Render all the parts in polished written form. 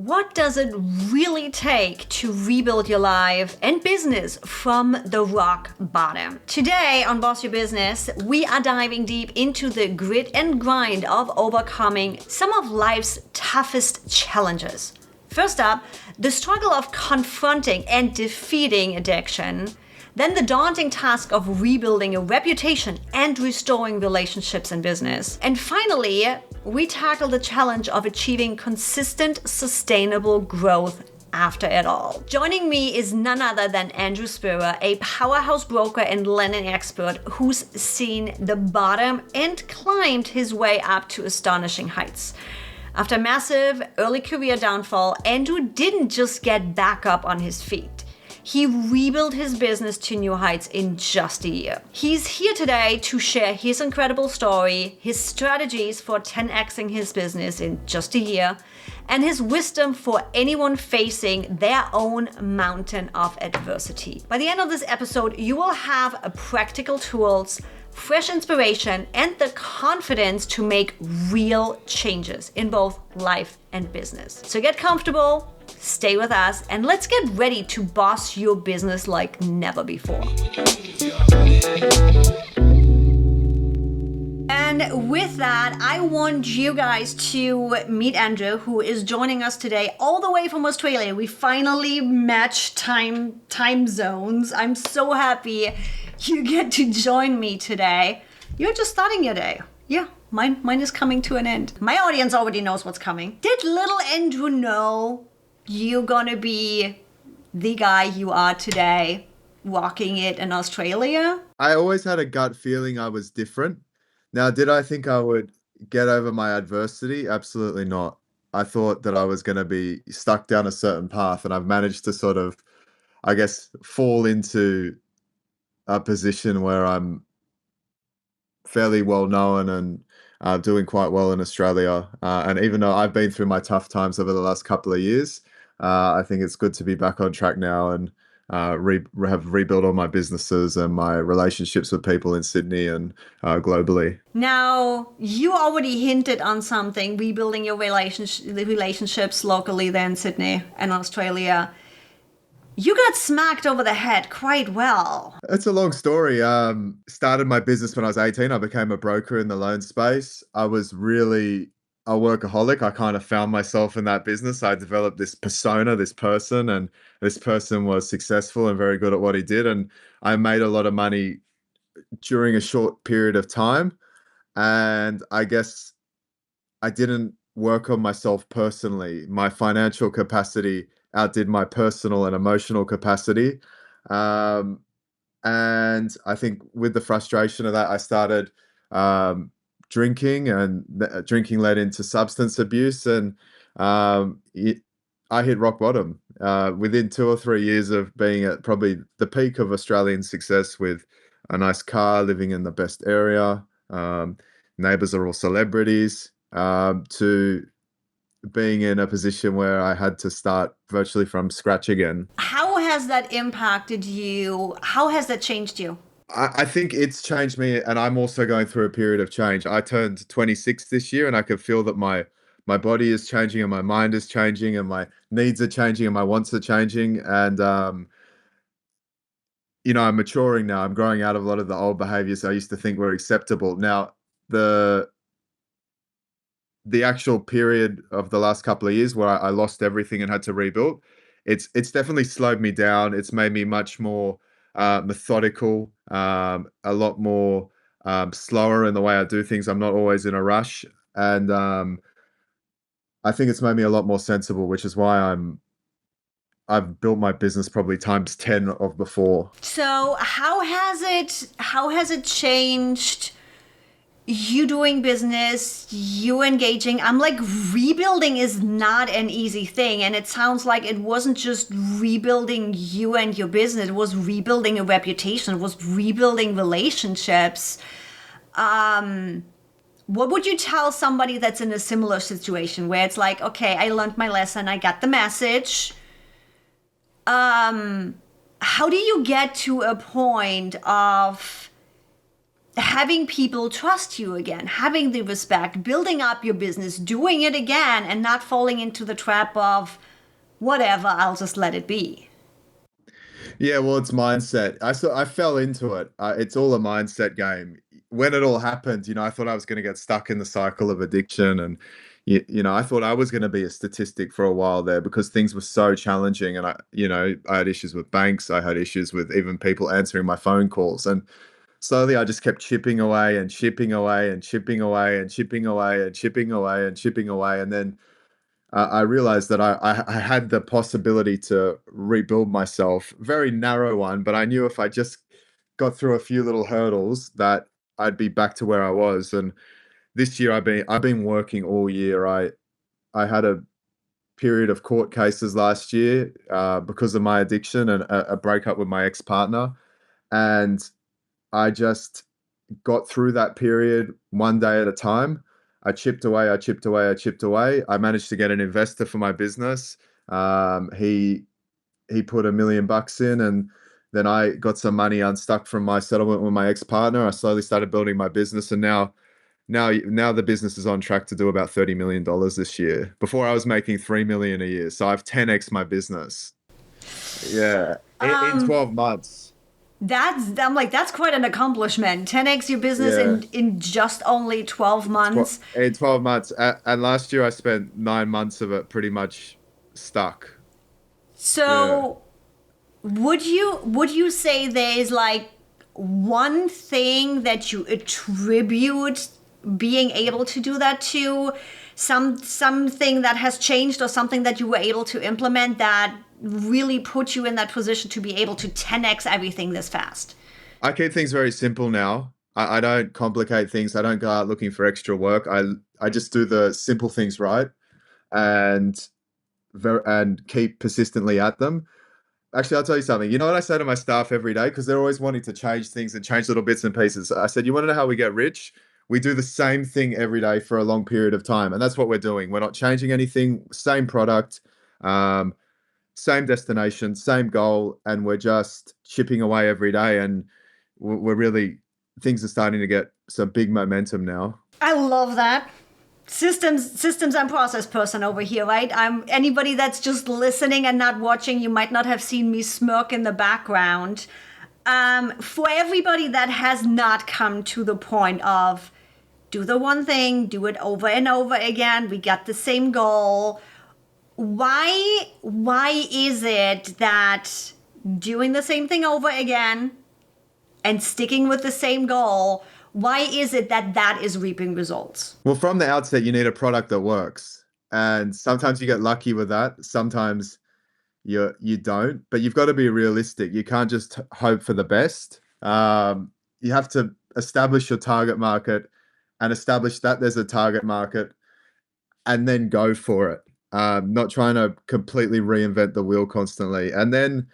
What does it really take to rebuild your life and business from the rock bottom? Today on Boss Your Business, we are diving deep into the grit and grind of overcoming some of life's toughest challenges. First up, the struggle of confronting and defeating addiction. Then the daunting task of rebuilding a reputation and restoring relationships in business. And finally, we tackle the challenge of achieving consistent, sustainable growth after it all. Joining me is none other than Andrew Spira, a powerhouse broker and lending expert who's seen the bottom and climbed his way up to astonishing heights. After a massive early career downfall, Andrew didn't just get back up on his feet. He rebuilt his business to new heights in just a year. He's here today to share his incredible story, his strategies for 10xing his business in just a year, and his wisdom for anyone facing their own mountain of adversity. By the end of this episode, you will have practical tools, fresh inspiration, and the confidence to make real changes in both life and business. So get comfortable, stay with us, and let's get ready to boss your business like never before. And with that, I want you guys to meet Andrew, who is joining us today all the way from Australia. We finally matched time zones. I'm so happy you get to join me today. You're just starting your day. Yeah, mine is coming to an end. My audience already knows what's coming. Did little Andrew know you're gonna be the guy you are today, rocking it in Australia? I always had a gut feeling I was different. Now, did I think I would get over my adversity? Absolutely not. I thought that I was going to be stuck down a certain path, and I've managed to sort of, I guess, fall into a position where I'm fairly well known and doing quite well in Australia. And even though I've been through my tough times over the last couple of years, I think it's good to be back on track now and have rebuilt all my businesses and my relationships with people in Sydney and globally. Now, you already hinted on something, rebuilding your relationships locally there in Sydney and Australia. You got smacked over the head quite well. It's a long story. Started my business when I was 18. I became a broker in the loan space. I was really a workaholic. I kind of found myself in that business. I developed this persona, this person, and this person was successful and very good at what he did. And I made a lot of money during a short period of time. And I guess I didn't work on myself personally. My financial capacity outdid my personal and emotional capacity. And I think with the frustration of that, I started drinking, and drinking led into substance abuse. And I hit rock bottom within 2 or 3 years of being at probably the peak of Australian success with a nice car, living in the best area. Neighbors are all celebrities, to being in a position where I had to start virtually from scratch again. How has that impacted you? How has that changed you? I think it's changed me, and I'm also going through a period of change. I turned 26 this year, and I can feel that my body is changing, and my mind is changing, and my needs are changing, and my wants are changing. And I'm maturing now. I'm growing out of a lot of the old behaviors I used to think were acceptable. Now, the actual period of the last couple of years where I lost everything and had to rebuild, it's definitely slowed me down. It's made me much more methodical, a lot more slower in the way I do things. I'm not always in a rush. And I think it's made me a lot more sensible, which is why I've built my business probably times 10 of before. So how has it changed you doing business, you engaging? I'm like, rebuilding is not an easy thing. And it sounds like it wasn't just rebuilding you and your business. It was rebuilding a reputation. It was rebuilding relationships. What would you tell somebody that's in a similar situation where it's like, okay, I learned my lesson, I got the message. How do you get to a point of having people trust you again, having the respect, building up your business, doing it again, and not falling into the trap of whatever, I'll just let it be. Yeah, well, it's mindset. I fell into it. It's all a mindset game. When it all happened, I thought I was going to get stuck in the cycle of addiction, and I thought I was going to be a statistic for a while there because things were so challenging, and I had issues with banks, I had issues with even people answering my phone calls, and slowly I just kept chipping away and chipping away and chipping away and chipping away and chipping away and chipping away, and then I realized that I had the possibility to rebuild myself. Very narrow one, but I knew if I just got through a few little hurdles that I'd be back to where I was. And this year I've been working all year. I had a period of court cases last year because of my addiction and a breakup with my ex-partner, and I just got through that period one day at a time. I chipped away, I chipped away, I chipped away. I managed to get an investor for my business. He put $1 million in, and then I got some money unstuck from my settlement with my ex-partner. I slowly started building my business, and now the business is on track to do about $30 million this year. Before I was making $3 million a year, so I've 10x my business. Yeah, in Um, 12 months. that's quite an accomplishment. 10x your business Yeah. in just only 12 months. In 12 months. And last year I spent 9 months of it pretty much stuck. Yeah. So would you say there is like one thing that you attribute being able to do that to, something that has changed or something that you were able to implement that really put you in that position to be able to 10x everything this fast? I keep things very simple now. I don't complicate things. I don't go out looking for extra work. I just do the simple things right and and keep persistently at them. Actually, I'll tell you something. You know what I say to my staff every day? Because they're always wanting to change things and change little bits and pieces. I said, you want to know how we get rich? We do the same thing every day for a long period of time. And that's what we're doing. We're not changing anything, same product, um, same destination, same goal. And we're just chipping away every day. And we're really, things are starting to get some big momentum now. I love that. Systems and process person over here, right? I'm anybody that's just listening and not watching, you might not have seen me smirk in the background. For everybody that has not come to the point of do the one thing, do it over and over again, we got the same goal. Why is it that doing the same thing over again and sticking with the same goal, why is it that that is reaping results? Well, from the outset, you need a product that works. And sometimes you get lucky with that. Sometimes you don't, but you've got to be realistic. You can't just hope for the best. You have to establish your target market and establish that there's a target market and then go for it. Not trying to completely reinvent the wheel constantly. And then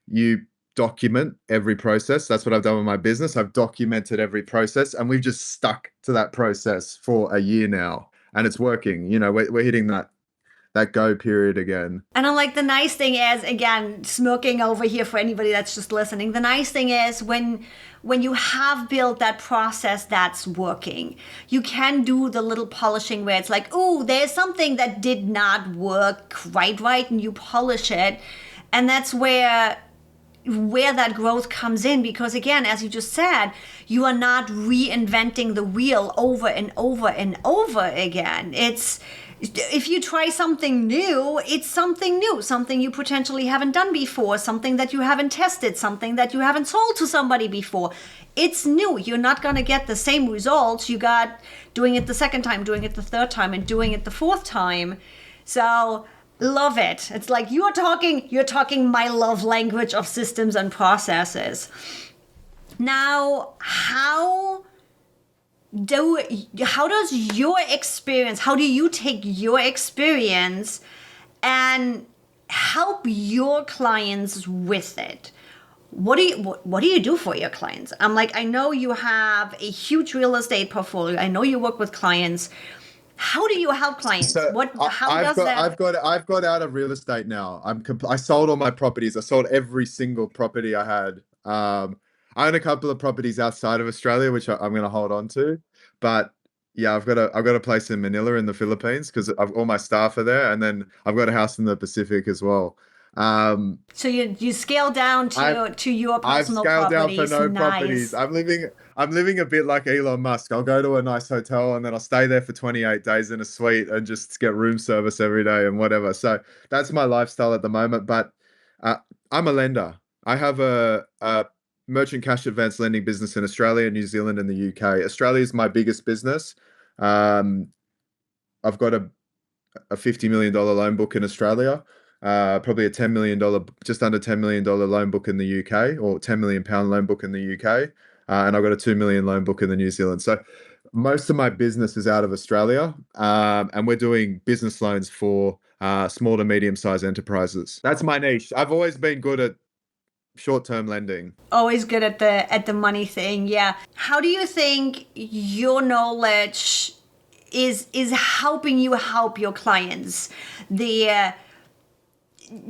you document every process. That's what I've done with my business. I've documented every process, and we've just stuck to that process for a year now, and it's working. We're hitting that go period again. And I'm like, the nice thing is, again, smirking over here for anybody that's just listening, the nice thing is when you have built that process that's working, you can do the little polishing where it's like, oh, there's something that did not work quite right, and you polish it. And that's where that growth comes in, because again, as you just said, you are not reinventing the wheel over and over and over again. If you try something new, it's something new, something you potentially haven't done before, something that you haven't tested, something that you haven't sold to somebody before. It's new. You're not going to get the same results you got doing it the second time, doing it the third time, and doing it the fourth time. So love it. It's like you're talking my love language of systems and processes. Now, how do you take your experience and help your clients with it? What do you do for your clients? I'm like, I know you have a huge real estate portfolio. I know you work with clients. How do you help clients? So I've got out of real estate now. I sold all my properties. I sold every single property I had. I own a couple of properties outside of Australia, which I'm going to hold on to. But yeah, I've got a place in Manila in the Philippines because all my staff are there, and then I've got a house in the Pacific as well. Um, So you scale down I've to your I've personal scaled down for properties. no properties. Nice. I'm living a bit like Elon Musk. I'll go to a nice hotel and then I'll stay there for 28 days in a suite and just get room service every day and whatever. So that's my lifestyle at the moment. But uh, I'm a lender. I have a merchant cash advance lending business in Australia, New Zealand, and the UK. Australia is my biggest business. Um, I've got a $50 million loan book in Australia, probably a $10 million, just under $10 million loan book in the UK, or £10 million loan book in the UK. And I've got a 2 million loan book in the New Zealand. So most of my business is out of Australia. And we're doing business loans for small to medium sized enterprises. That's my niche. I've always been good at short-term lending. Always good at the money thing. Yeah. How do you think your knowledge is helping you help your clients? The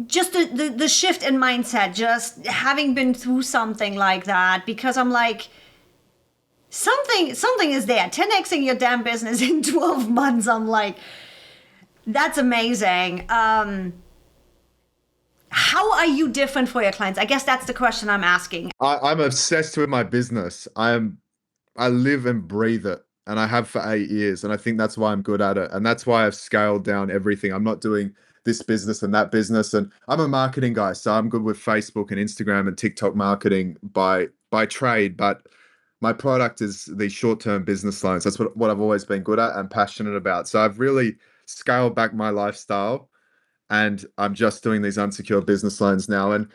just the shift in mindset, just having been through something like that, because I'm like, something is there. 10xing your damn business in 12 months. I'm like, that's amazing. How are you different for your clients? I guess that's the question I'm asking. I'm obsessed with my business. I live and breathe it, and I have for 8 years, and I think that's why I'm good at it, and that's why I've scaled down everything. I'm not doing this business and that business, and I'm a marketing guy, so I'm good with Facebook and Instagram and TikTok marketing by trade, but my product is these short-term business loans. That's what I've always been good at and passionate about. So I've really scaled back my lifestyle, and I'm just doing these unsecured business loans now. And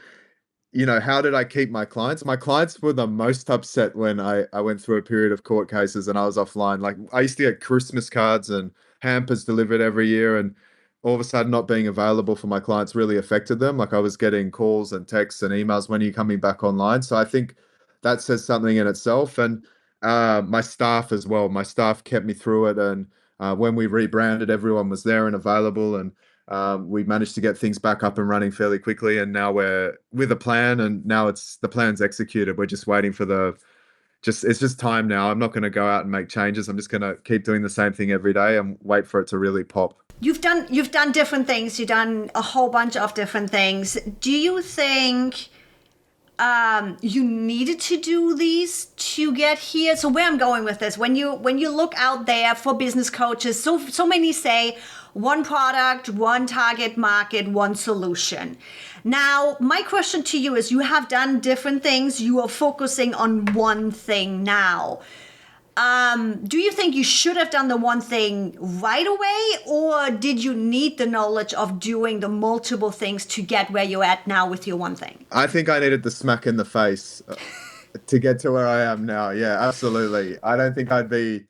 how did I keep my clients? My clients were the most upset when I went through a period of court cases and I was offline. Like, I used to get Christmas cards and hampers delivered every year, and all of a sudden not being available for my clients really affected them. Like, I was getting calls and texts and emails, when are you coming back online? So I think that says something in itself. And my staff as well. My staff kept me through it. And when we rebranded, everyone was there and available. And we managed to get things back up and running fairly quickly, and now we're with a plan, and now the plan's executed. We're just waiting for it's just time now. I'm not going to go out and make changes. I'm just going to keep doing the same thing every day and wait for it to really pop. You've done different things. You've done a whole bunch of different things. Do you think you needed to do these to get here? So where I'm going with this, when you look out there for business coaches, so many say one product, one target market, one solution. Now, my question to you is, you have done different things. You are focusing on one thing now. Do you think you should have done the one thing right away, or did you need the knowledge of doing the multiple things to get where you're at now with your one thing? I think I needed the smack in the face to get to where I am now. Yeah, absolutely. I don't think I'd be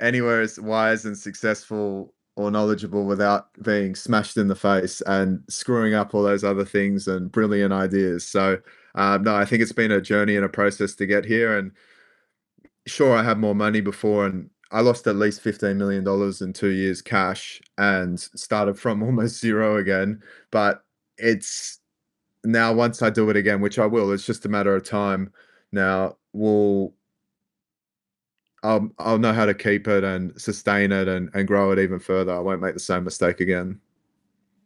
anywhere as wise and successful or knowledgeable without being smashed in the face and screwing up all those other things and brilliant ideas. So, no, I think it's been a journey and a process to get here. And sure, I had more money before, and I lost at least $15 million in 2 years cash and started from almost zero again. But it's now, once I do it again, which I will, it's just a matter of time now, I'll know how to keep it and sustain it and grow it even further. I won't make the same mistake again.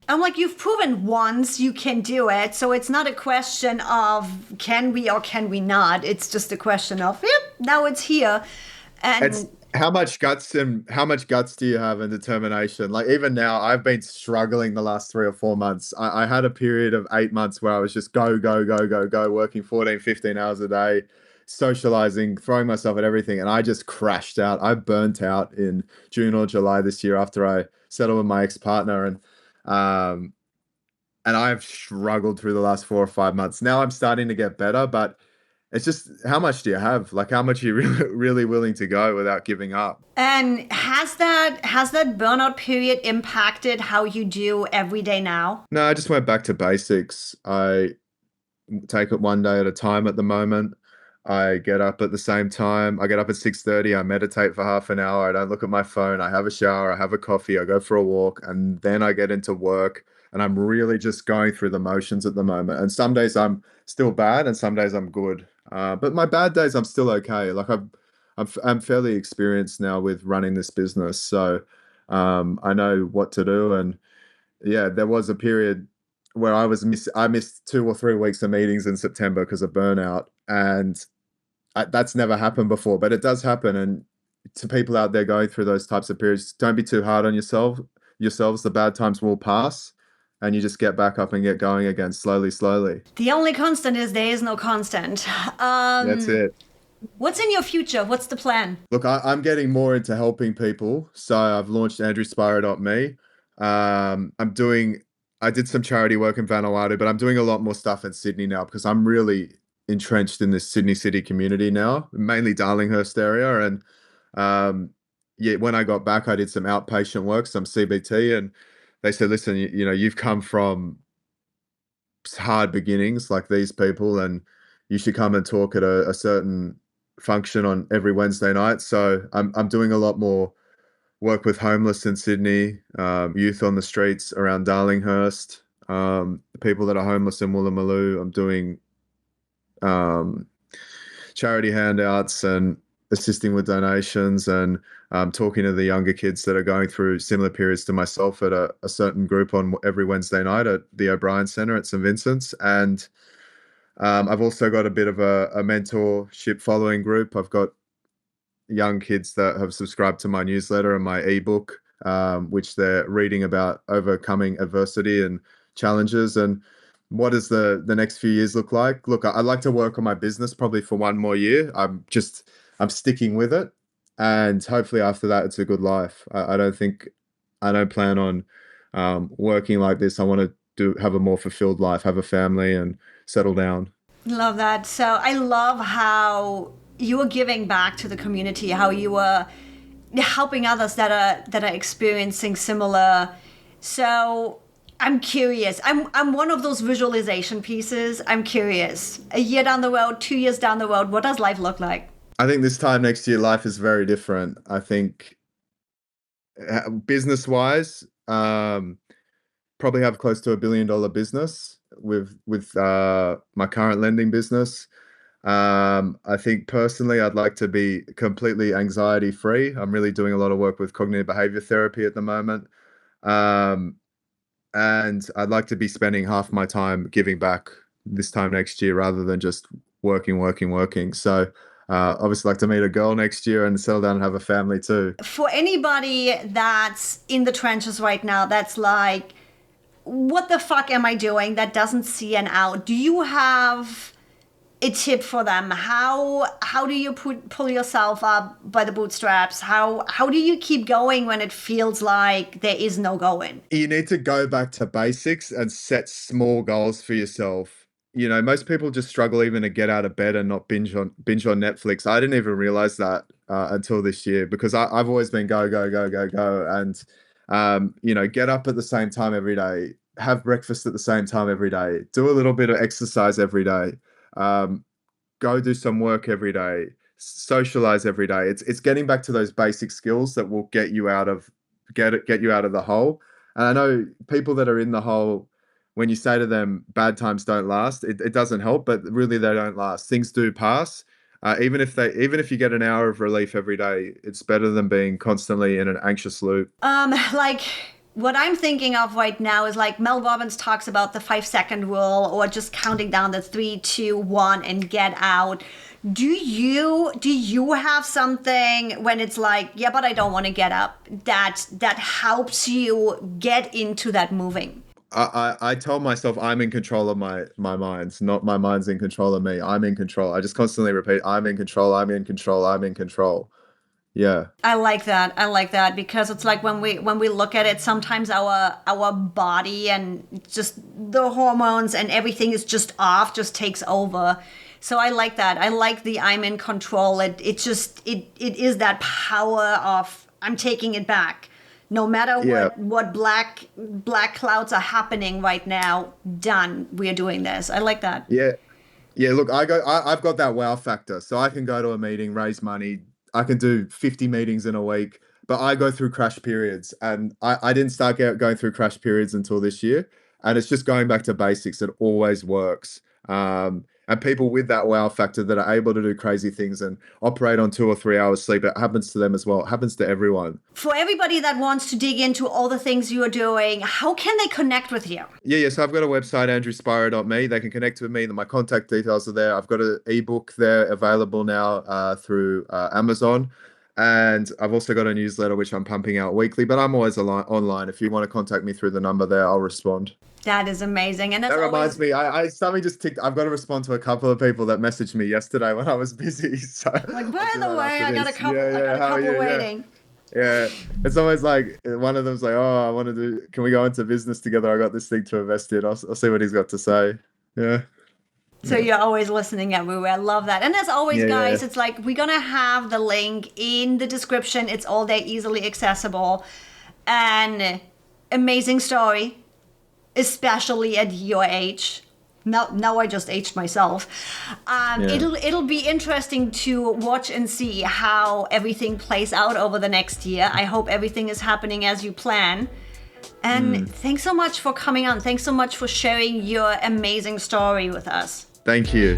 I'm like, you've proven once you can do it. So it's not a question of can we or can we not. It's just a question of, yep, now it's here. And It's how much guts do you have and determination? Like, even now, I've been struggling the last 3 or 4 months. I had a period of 8 months where I was just go, go, go, go, go, working 14, 15 hours a day, socializing, throwing myself at everything. And I just crashed out. I burnt out in June or July this year after I settled with my ex-partner. Um, and I've struggled through the last 4 or 5 months. Now I'm starting to get better, but it's just, how much do you have? Like, how much are you really willing to go without giving up? and has that burnout period impacted how you do every day now? No, I just went back to basics. I take it one day at a time at the moment. I get up at the same time. I get up at 6:30. I meditate for half an hour. I don't look at my phone. I have a shower. I have a coffee. I go for a walk, and then I get into work. And I'm really just going through the motions at the moment. And some days I'm still bad, and some days I'm good. But my bad days, I'm still okay. Like I'm fairly experienced now with running this business, so I know what to do. And yeah, there was a period where I missed 2 or 3 weeks of meetings in September because of burnout, and that's never happened before, but it does happen. And to people out there going through those types of periods, don't be too hard on yourselves. The bad times will pass, and you just get back up and get going again, slowly, slowly. The only constant is there is no constant. That's it. What's in your future? What's the plan? Look, I'm getting more into helping people. So I've launched andrewspira.me. I'm doing, I did some charity work in Vanuatu, but I'm doing a lot more stuff in Sydney now because I'm really entrenched in this Sydney city community now, mainly Darlinghurst area. And yeah, when I got back, I did some outpatient work, some CBT, and they said, listen, you've come from hard beginnings like these people, and you should come and talk at a certain function on every Wednesday night. So I'm doing a lot more work with homeless in Sydney, youth on the streets around Darlinghurst, people that are homeless in Woolloomooloo. I'm doing charity handouts and assisting with donations, and talking to the younger kids that are going through similar periods to myself at a certain group on every Wednesday night at the O'Brien Centre at St Vincent's. And I've also got a bit of a mentorship following group. I've got young kids that have subscribed to my newsletter and my ebook, which they're reading about overcoming adversity and challenges. And what does the next few years look like? Look, I'd like to work on my business probably for one more year. I'm sticking with it, and hopefully after that, it's a good life. I don't plan on working like this. I want to have a more fulfilled life, have a family, and settle down. Love that. So I love how you are giving back to the community, how you are helping others that are experiencing similar. So I'm curious. I'm one of those visualization pieces. I'm curious. A year down the road, 2 years down the road, what does life look like? I think this time next year, life is very different. I think business wise, probably have close to $1 billion business with my current lending business. I think personally, I'd like to be completely anxiety free. I'm really doing a lot of work with cognitive behavior therapy at the moment. And I'd like to be spending half my time giving back this time next year rather than just working, working, working. So obviously like to meet a girl next year and settle down and have a family too. For anybody that's in the trenches right now, that's like, what the fuck am I doing? That doesn't see an out. Do you have a tip for them? How do you pull yourself up by the bootstraps? How do you keep going when it feels like there is no going? You need to go back to basics and set small goals for yourself. Most people just struggle even to get out of bed and not binge on Netflix. I didn't even realize that until this year, because I've always been go, go, go, go, go. And, get up at the same time every day, have breakfast at the same time every day, do a little bit of exercise every day, go do some work every day, socialize every day. It's getting back to those basic skills that will get you out of the hole. And I know people that are in the hole, when you say to them, bad times don't last, it doesn't help, but really they don't last. Things do pass. Even if you get an hour of relief every day, it's better than being constantly in an anxious loop. Like what I'm thinking of right now is like Mel Robbins talks about the 5-second rule, or just counting down the 3, 2, 1 and get out. Do you have something when it's like, yeah, but I don't want to get up, that helps you get into that moving? I told myself I'm in control of my mind, not my mind's in control of me. I'm in control. I just constantly repeat, I'm in control, I'm in control, I'm in control. Yeah. I like that because it's like when we look at it, sometimes our body and just the hormones and everything is just off, just takes over. So I like that. I like the I'm in control. It is that power of I'm taking it back. No matter what black clouds are happening right now, done. We are doing this. I like that. Yeah. Yeah, look, I've got that wow factor. So I can go to a meeting, raise money. I can do 50 meetings in a week, but I go through crash periods, and I didn't start going through crash periods until this year. And it's just going back to basics. It always works. And people with that wow factor that are able to do crazy things and operate on 2 or 3 hours sleep, it happens to them as well. It happens to everyone. For everybody that wants to dig into all the things you are doing, how can they connect with you? Yeah. So I've got a website, andrewspira.me. They can connect with me. My contact details are there. I've got an ebook there available now through Amazon. And I've also got a newsletter, which I'm pumping out weekly, but I'm always online. If you want to contact me through the number there, I'll respond. That is amazing. And that reminds me, I suddenly just ticked, I've got to respond to a couple of people that messaged me yesterday when I was busy. So like, by the way, I got a couple waiting. Yeah. It's always like, one of them's like, oh, can we go into business together? I got this thing to invest in. I'll see what he's got to say. Yeah. So you're always listening everywhere. I love that. And as always, guys, it's like we're going to have the link in the description. It's all there, easily accessible. And amazing story, especially at your age. Now I just aged myself. It'll be interesting to watch and see how everything plays out over the next year. I hope everything is happening as you plan. And thanks so much for coming on. Thanks so much for sharing your amazing story with us. Thank you.